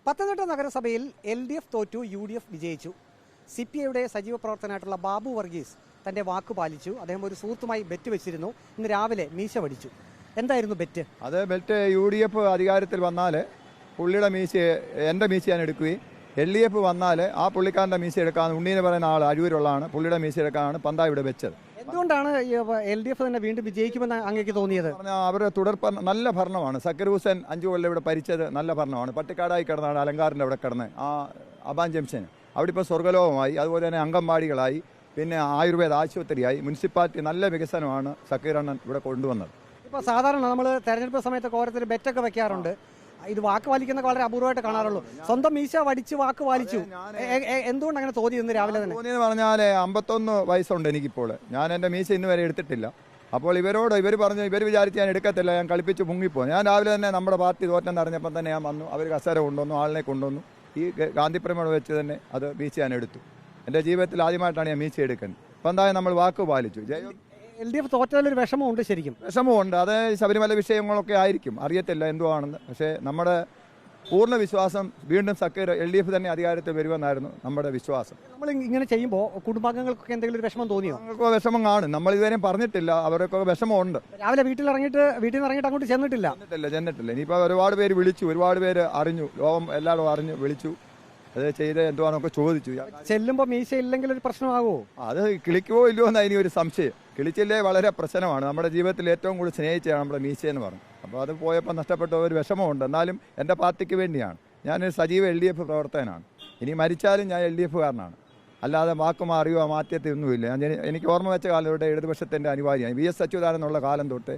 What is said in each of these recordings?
പത്തനംതിട്ട നഗരസഭയിൽ LDF തോറ്റു, UDF വിജയിച്ചു. CPIയുടെ സജീവ പ്രവർത്തനമായിട്ടുള്ള ബാബു വർഗീസ് തന്റെ വാക്ക് പാലിച്ചു. അദ്ദേഹം ഒരു സുഹൃത്തുമായി ബെറ്റ് വെച്ചിരുന്നു. ഇന്ന് രാവിലെ മീശ വടിച്ചു. എന്തായിരുന്നു ബെറ്റ്? അത് ബെറ്റ് UDF അധികാരത്തിൽ വന്നാൽ പുള്ളിയുടെ മീശ എൻ്റെ മീശ ഞാൻ എടുക്കുകയും LDF വന്നാൽ ആ പുള്ളിക്കാരൻ്റെ മീശ എടുക്കാൻ ഉണ്ണീനെ പറയുന്ന ആൾ അഴൂരുള്ളതാണ്, പുള്ളിയുടെ മീശ എടുക്കാനാണ് പന്താ ഇവിടെ വെച്ചത്. എന്തുകൊണ്ടാണ് LDF തന്നെ വീണ്ടും വിജയിക്കുമെന്ന് അങ്ങേക്ക് തോന്നിയത്? അവരുടെ നല്ല ഭരണമാണ്. സക്കീർ ഹുസൈൻ 5 കൊല്ലം ഇവിടെ ഭരിച്ചത് നല്ല ഭരണമാണ്. പട്ടിക്കാടായി കിടന്നാണ് അലങ്കാറിൻ്റെ അവിടെ കിടന്ന് ആ അബാൻ ജംഗ്ഷൻ അവിടെ ഇപ്പോൾ സ്വർഗ്ഗലോകമായി. അതുപോലെ തന്നെ അംഗൻവാടികളായി, പിന്നെ ആയുർവേദ ആശുപത്രിയായി, മുനിസിപ്പാലിറ്റി നല്ല വികസനമാണ് സക്കീർ അണ്ണൻ ഇവിടെ കൊണ്ടുവന്നത്. ഇപ്പോൾ സാധാരണ നമ്മൾ തെരഞ്ഞെടുപ്പ് സമയത്ത് ഓരോരുത്തർ ബെറ്റൊക്കെ വെക്കാറുണ്ട്. ഇത് വാക്ക് പാലിക്കുന്ന വളരെ അപൂർവമായിട്ട് കാണാറുള്ളൂ. സ്വന്തം മീശ വടിച്ച് വാക്ക് പാലിച്ചു. എന്തുകൊണ്ട് അങ്ങനെ തോന്നി ഇന്ന് രാവിലെ തന്നെ? തോന്നിയെന്ന് പറഞ്ഞാൽ 51 വയസ്സുണ്ട് എനിക്കിപ്പോൾ. ഞാൻ എൻ്റെ മീശ ഇന്ന് വരെ എടുത്തിട്ടില്ല. അപ്പോൾ ഇവർ പറഞ്ഞു, ഇവർ വിചാരിച്ച് ഞാൻ എടുക്കത്തില്ല, ഞാൻ കളിപ്പിച്ച് മുങ്ങിപ്പോ. ഞാൻ രാവിലെ തന്നെ നമ്മുടെ പാർട്ടി തോറ്റെന്ന് അറിഞ്ഞപ്പോൾ തന്നെ ഞാൻ വന്നു. അവർ കസേര കൊണ്ടുവന്നു, ആളിനെ കൊണ്ടുവന്നു. ഈ ഗാന്ധിപ്രമേയം വെച്ച് തന്നെ അത് മീശ ഞാൻ എടുത്തു. എൻ്റെ ജീവിതത്തിൽ ആദ്യമായിട്ടാണ് ഞാൻ മീശ എടുക്കുന്നത്. അപ്പം എന്തായാലും നമ്മൾ വാക്ക് പാലിച്ചു. LDF തോറ്റതിലൊരു വിഷമമുണ്ട്, ശരിക്കും വിഷമമുണ്ട്. അത് ശബരിമല വിഷയങ്ങളൊക്കെ ആയിരിക്കും, അറിയത്തില്ല എന്തുവാണെന്ന്. പക്ഷേ നമ്മുടെ പൂർണ്ണ വിശ്വാസം വീണ്ടും സക്കീർ LDF തന്നെ അധികാരത്തിൽ വരുമെന്നായിരുന്നു നമ്മുടെ വിശ്വാസം. നമ്മൾ ഇങ്ങനെ ചെയ്യുമ്പോൾ കുടുംബാംഗങ്ങൾക്കൊക്കെ എന്തെങ്കിലും ഒരു വിഷമം തോന്നിയോ? ഞങ്ങൾക്ക് വിഷമം കാണും. നമ്മൾ ഇതുവരെയും പറഞ്ഞിട്ടില്ല, അവരൊക്കെ വിഷമമുണ്ട്. രാവിലെ വീട്ടിൽ നിന്ന് ഇറങ്ങിയിട്ട് അങ്ങോട്ട് ചെന്നിട്ടില്ല. ഇനിയിപ്പോൾ ഒരുപാട് പേര് വിളിച്ചു, ഒരുപാട് പേര് അറിഞ്ഞു, ലോകം എല്ലാവരും അറിഞ്ഞു വിളിച്ചു. അത് ചെയ്ത് എന്തുവാന്നൊക്കെ ചോദിച്ചു. ചെല്ലുമ്പോൾ മീശ ഇല്ലെങ്കിൽ ഒരു പ്രശ്നമാകുമോ? അത് കിളിക്കുവോ ഇല്ലയോ എന്നാ ഇനി ഒരു സംശയം. കിളിച്ചില്ലേ വളരെ പ്രശ്നമാണ്. നമ്മുടെ ജീവിതത്തിൽ ഏറ്റവും കൂടുതൽ സ്നേഹിച്ചാണ് നമ്മുടെ മീശയെന്ന് പറഞ്ഞു. അപ്പോൾ അത് പോയപ്പോൾ നഷ്ടപ്പെട്ട ഒരു വിഷമമുണ്ട്. എന്നാലും എൻ്റെ പാർട്ടിക്ക് വേണ്ടിയാണ്. ഞാനൊരു സജീവ LDF പ്രവർത്തകനാണ്. ഇനി മരിച്ചാലും ഞാൻ LDF-കാരനാണ്. അല്ലാതെ വാക്ക് മാറിയോ മാറ്റത്തൊന്നുമില്ല. എനിക്ക് ഓർമ്മ വെച്ച കാലം തൊട്ട് ഇടതുപക്ഷത്തിൻ്റെ അനിവാര്യമാണ്. VS അച്യുതാനന്ദൻ എന്നുള്ള കാലം തൊട്ട്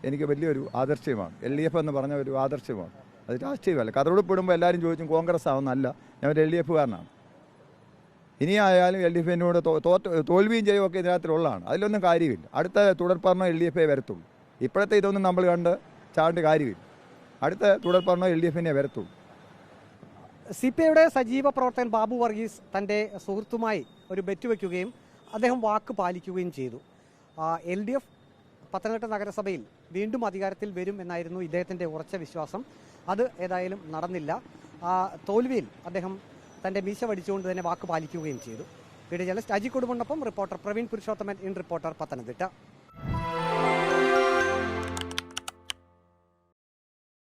എനിക്ക് വലിയൊരു ആദർശമാണ്. LDF എന്ന് പറഞ്ഞ ഒരു ആദർശമാണ്. അത് രാഷ്ട്രീയമല്ല. കതറുടുപ്പിടുമ്പോൾ എല്ലാവരും ചോദിച്ചും കോൺഗ്രസ് ആവുന്നല്ല, ഞാൻ ഒരു LDF-കാരനാണ്. ഇനിയായാലും LDF-നോട് തോൽവിയും ചെയ്യുമൊക്കെ ഇതിനകത്തിലുള്ളതാണ്. അതിലൊന്നും കാര്യമില്ല. അടുത്ത തുടർഭരണം LDF-ഏ വരത്തുള്ളൂ. ഇപ്പോഴത്തെ ഇതൊന്നും നമ്മൾ കണ്ട് ചാണ്ട് കാര്യമില്ല. അടുത്ത തുടർഭരണം LDF-നെ വരത്തുള്ളൂ. CPIയുടെ സജീവ പ്രവർത്തകൻ ബാബു വർഗീസ് തൻ്റെ സുഹൃത്തുമായി ഒരു ബെറ്റ് വയ്ക്കുകയും അദ്ദേഹം വാക്ക് പാലിക്കുകയും ചെയ്തു. LDF പത്തനംതിട്ട നഗരസഭയിൽ വീണ്ടും അധികാരത്തിൽ വരും എന്നായിരുന്നു ഇദ്ദേഹത്തിൻ്റെ ഉറച്ച വിശ്വാസം. അത് ഏതായാലും നടന്നില്ല. തോൽവിയിൽ അദ്ദേഹം തൻ്റെ മീശ വടിച്ചുകൊണ്ട് തന്നെ വാക്ക് പാലിക്കുകയും ചെയ്തു. വീഡിയോ ജേർണലിസ്റ്റ് അജി കൊടുമണ്ണൊപ്പം reporter Praveen Purushothaman, in reporter, Pathanamthitta.